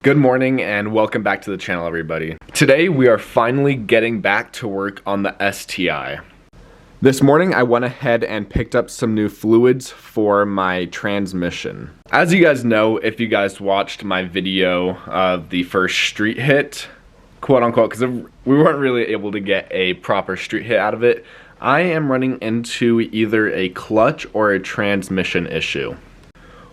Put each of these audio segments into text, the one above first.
Good morning and welcome back to the channel, everybody. Today we are finally getting back to work on the STI. This morning I went ahead and picked up some new fluids for my transmission. As you guys know, if you guys watched my video of the first street hit, quote unquote, because we weren't really able to get a proper street hit out of it, I am running into either a clutch or a transmission issue.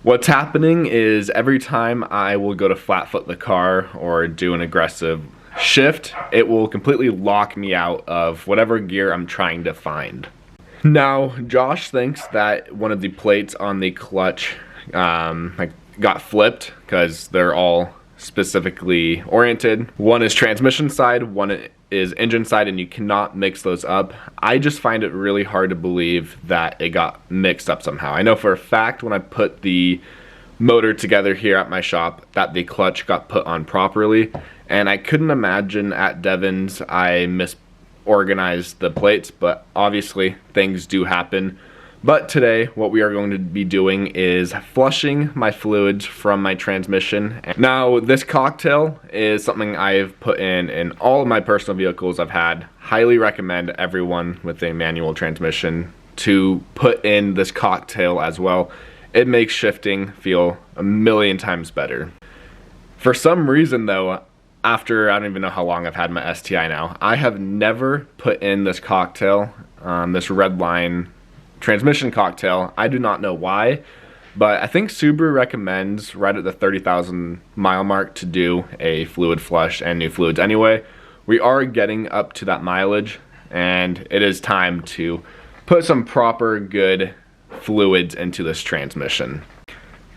What's happening is every time I will go to flat foot the car or do an aggressive shift, it will completely lock me out of whatever gear I'm trying to find. Now, Josh thinks that one of the plates on the clutch got flipped because they're all specifically oriented. One is transmission side, one is engine side, and you cannot mix those up. I just find it really hard to believe that it got mixed up somehow. I know for a fact when I put the motor together here at my shop that the clutch got put on properly, and I couldn't imagine at Devon's I misorganized the plates, but obviously things do happen. But today, what we are going to be doing is flushing my fluids from my transmission. Now, this cocktail is something I've put in all of my personal vehicles I've had. Highly recommend everyone with a manual transmission to put in this cocktail as well. It makes shifting feel a million times better. For some reason though, after I don't even know how long I've had my STI now, I have never put in this cocktail, this Redline transmission cocktail. I do not know why, but I think Subaru recommends right at the 30,000 mile mark to do a fluid flush and new fluids anyway. We are getting up to that mileage and it is time to put some proper good fluids into this transmission.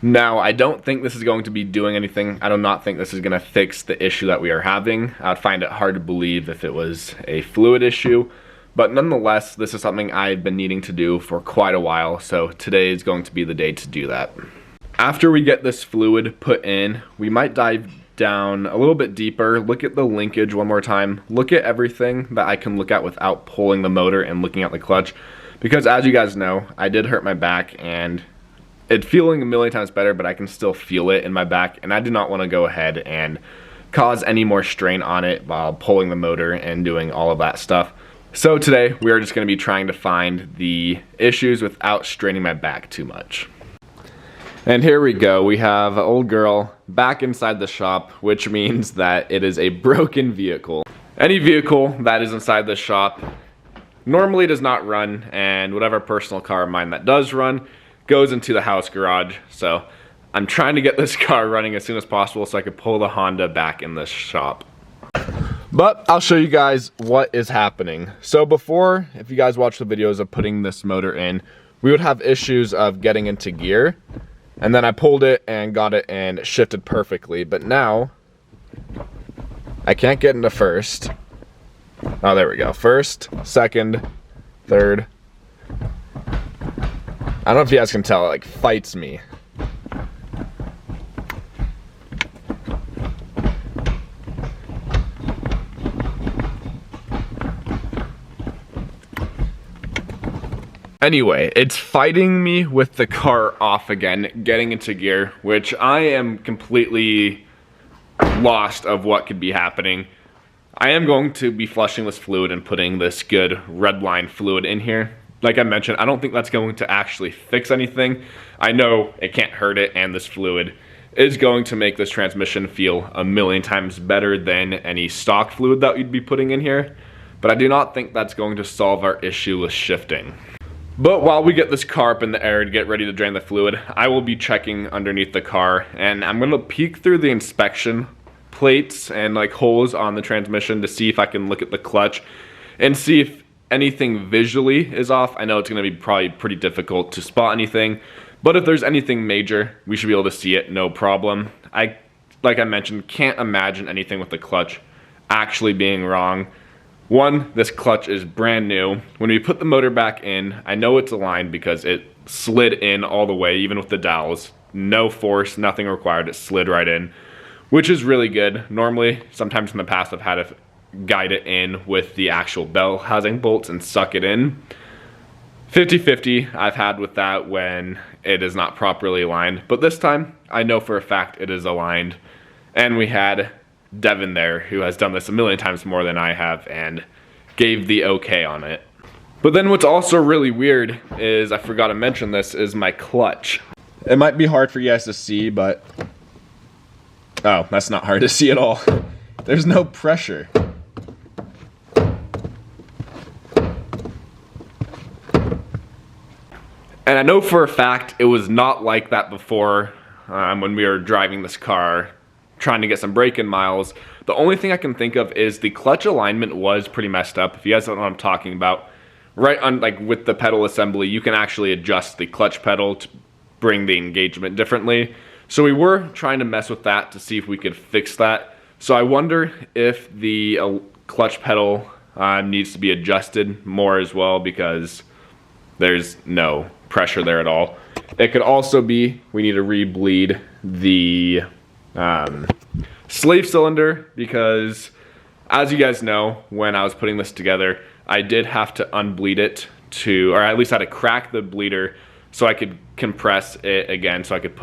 Now, I don't think this is going to be doing anything. I do not think this is going to fix the issue that we are having. I would find it hard to believe if it was a fluid issue. But nonetheless, this is something I've been needing to do for quite a while, so today is going to be the day to do that. After we get this fluid put in, we might dive down a little bit deeper, look at the linkage one more time, look at everything that I can look at without pulling the motor and looking at the clutch. Because as you guys know, I did hurt my back and it's feeling a million times better, but I can still feel it in my back, and I do not want to go ahead and cause any more strain on it while pulling the motor and doing all of that stuff. So today, we are just going to be trying to find the issues without straining my back too much. And here we go. We have an old girl back inside the shop, which means that it is a broken vehicle. Any vehicle that is inside the shop normally does not run, and whatever personal car of mine that does run goes into the house garage. So I'm trying to get this car running as soon as possible so I can pull the Honda back in this shop. But I'll show you guys what is happening. So before, if you guys watch the videos of putting this motor in, we would have issues of getting into gear. And then I pulled it and got it and shifted perfectly. But now, I can't get into first. Oh, there we go. First, second, third. I don't know if you guys can tell, it like fights me. Anyway, it's fighting me with the car off again, getting into gear, which I am completely lost of what could be happening. I am going to be flushing this fluid and putting this good Redline fluid in here. Like I mentioned, I don't think that's going to actually fix anything. I know it can't hurt it, and this fluid is going to make this transmission feel a million times better than any stock fluid that you'd be putting in here. But I do not think that's going to solve our issue with shifting. But while we get this car up in the air to get ready to drain the fluid, I will be checking underneath the car, and I'm going to peek through the inspection plates and like holes on the transmission to see if I can look at the clutch and see if anything visually is off. I know it's going to be probably pretty difficult to spot anything, but if there's anything major, we should be able to see it, no problem. Like I mentioned, can't imagine anything with the clutch actually being wrong. One, this clutch is brand new. When we put the motor back in, I know it's aligned because it slid in all the way, even with the dowels. No force, nothing required, it slid right in, which is really good. Normally, sometimes in the past, I've had to guide it in with the actual bell housing bolts and suck it in. 50-50 I've had with that when it is not properly aligned, but this time I know for a fact it is aligned. And we had Devin there, who has done this a million times more than I have, and gave the okay on it. But then what's also really weird is, I forgot to mention this, is my clutch. It might be hard for you guys to see, but oh, that's not hard to see at all. There's no pressure. And I know for a fact it was not like that before when we were driving this car, trying to get some break-in miles. The only thing I can think of is the clutch alignment was pretty messed up. If you guys don't know what I'm talking about, right on, like with the pedal assembly, you can actually adjust the clutch pedal to bring the engagement differently. So we were trying to mess with that to see if we could fix that. So I wonder if the clutch pedal needs to be adjusted more as well, because there's no pressure there at all. It could also be we need to re-bleed the slave cylinder, because as you guys know, when I was putting this together, I did have to unbleed it to, or at least I had to crack the bleeder so I could compress it again, so I could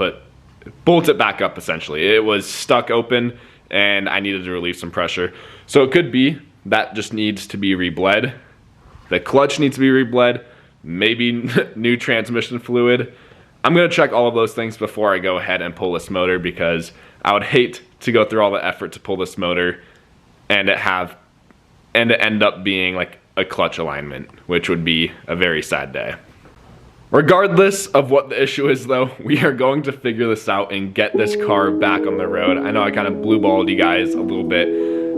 bolt it back up essentially. It was stuck open and I needed to relieve some pressure. So it could be that just needs to be rebled. The clutch needs to be rebled, maybe new transmission fluid. I'm gonna check all of those things before I go ahead and pull this motor, because I would hate to go through all the effort to pull this motor and it end up being like a clutch alignment, which would be a very sad day. Regardless of what the issue is though, we are going to figure this out and get this car back on the road. I know I kind of blue-balled you guys a little bit.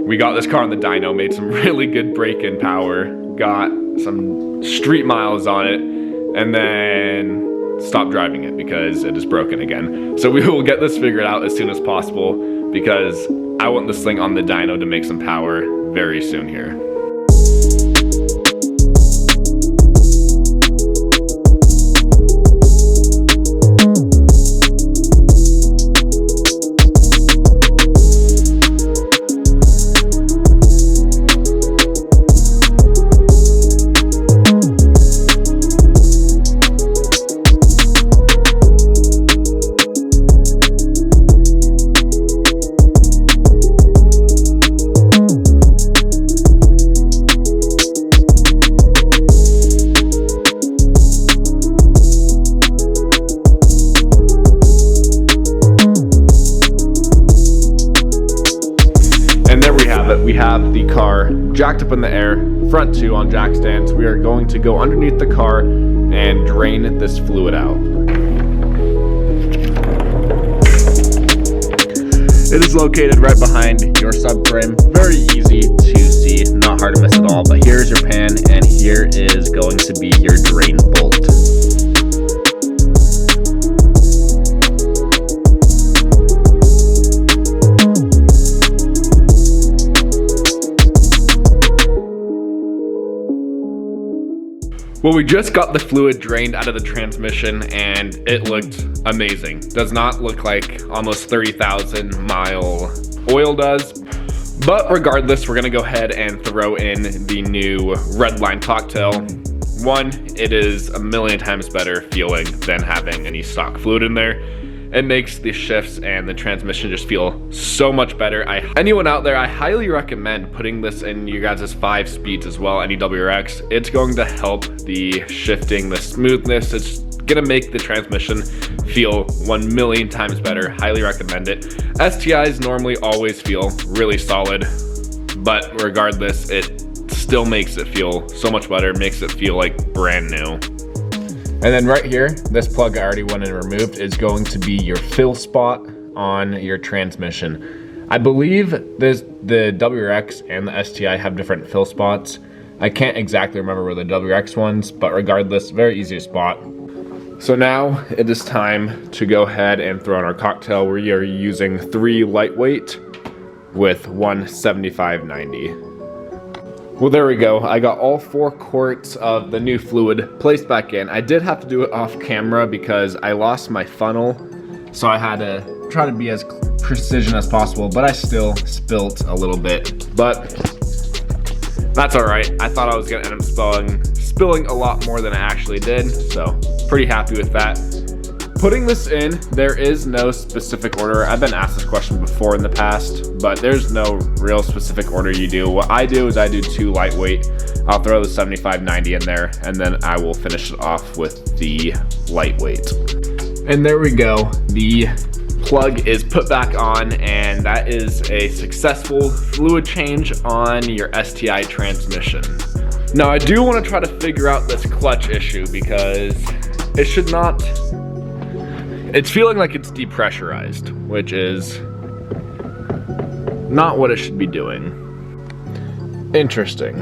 We got this car on the dyno, made some really good break-in power, got some street miles on it, and then stopped driving it because it is broken again. So we will get this figured out as soon as possible, because I want this thing on the dyno to make some power very soon here. We have the car jacked up in the air, front two on jack stands. We are going to go underneath the car and drain this fluid out. It is located right behind your subframe. Very easy to see, not hard to miss at all. But here's your pan, and here is going to be your drain bolt. Well, we just got the fluid drained out of the transmission and it looked amazing. Does not look like almost 30,000 mile oil does. But regardless, we're gonna go ahead and throw in the new Redline cocktail. One, it is a million times better feeling than having any stock fluid in there. It makes the shifts and the transmission just feel so much better. Anyone out there, I highly recommend putting this in you guys' 5 speeds as well, any WRX. It's going to help the shifting, the smoothness. It's gonna make the transmission feel 1 million times better. Highly recommend it. STIs normally always feel really solid, but regardless, it still makes it feel so much better, makes it feel like brand new. And then right here, this plug I already went and removed is going to be your fill spot on your transmission. I believe the WRX and the STI have different fill spots. I can't exactly remember where the WRX ones, but regardless, very easy to spot. So now it is time to go ahead and throw in our cocktail. We are using 3 lightweight with 1 75/90. Well, there we go. I got all 4 quarts of the new fluid placed back in. I did have to do it off camera because I lost my funnel, so I had to try to be as precision as possible, but I still spilt a little bit. But that's all right. I thought I was gonna end up spilling a lot more than I actually did, so pretty happy with that. Putting this in, there is no specific order. I've been asked this question before in the past, but there's no real specific order you do. What I do is I do 2 lightweight. I'll throw the 75/90 in there, and then I will finish it off with the lightweight. And there we go. The plug is put back on, and that is a successful fluid change on your STI transmission. Now I do want to try to figure out this clutch issue because it should not, it's feeling like it's depressurized, which is not what it should be doing. Interesting.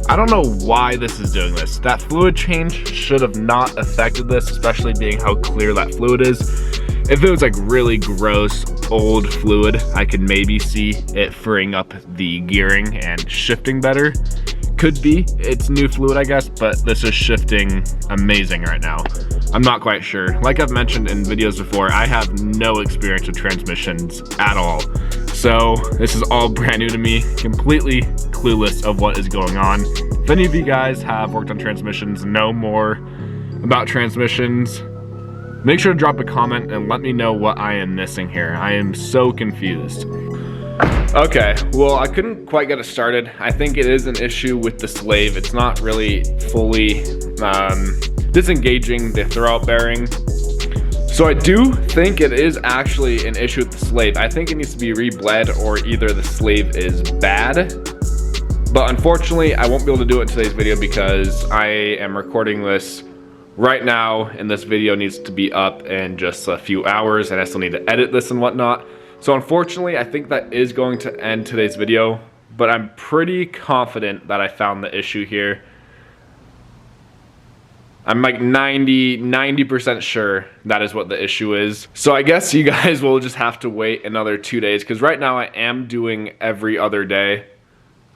I don't know why this is doing this. That fluid change should have not affected this, especially being how clear that fluid is. If it was like really gross, old fluid, I could maybe see it freeing up the gearing and shifting better. Could be, it's new fluid I guess, but this is shifting amazing right now. I'm not quite sure. Like I've mentioned in videos before, I have no experience with transmissions at all. So this is all brand new to me, completely clueless of what is going on. If any of you guys have worked on transmissions, know more about transmissions, make sure to drop a comment and let me know what I am missing here. I am so confused. Okay, well I couldn't quite get it started. I think it is an issue with the slave. It's not really fully disengaging the throwout bearing. So I do think it is actually an issue with the slave. I think it needs to be rebled, or either the slave is bad. But unfortunately, I won't be able to do it in today's video because I am recording this right now, and this video needs to be up in just a few hours, and I still need to edit this and whatnot. So unfortunately, I think that is going to end today's video, but I'm pretty confident that I found the issue here. I'm like 90% sure that is what the issue is. So I guess you guys will just have to wait another 2 days, because right now I am doing every other day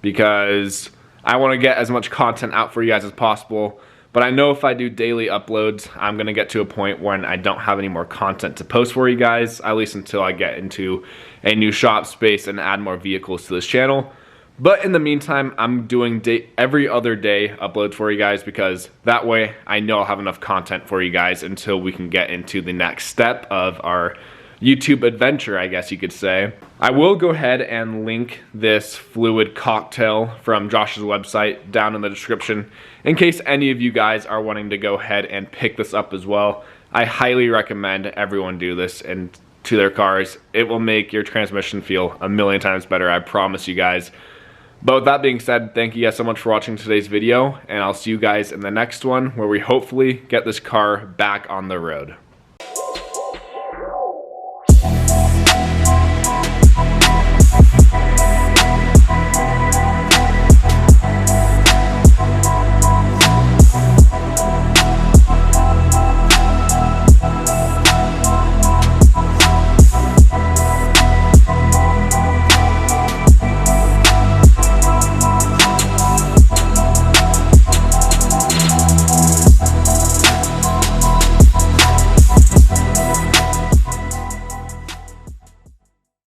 because I want to get as much content out for you guys as possible. But I know if I do daily uploads, I'm going to get to a point when I don't have any more content to post for you guys, at least until I get into a new shop space and add more vehicles to this channel. But in the meantime, I'm doing every other day uploads for you guys, because that way I know I'll have enough content for you guys until we can get into the next step of our YouTube adventure, I guess you could say. I will go ahead and link this fluid cocktail from Josh's website down in the description in case any of you guys are wanting to go ahead and pick this up as well. I highly recommend everyone do this and to their cars. It will make your transmission feel a million times better, I promise you guys. But with that being said, thank you guys so much for watching today's video, and I'll see you guys in the next one where we hopefully get this car back on the road.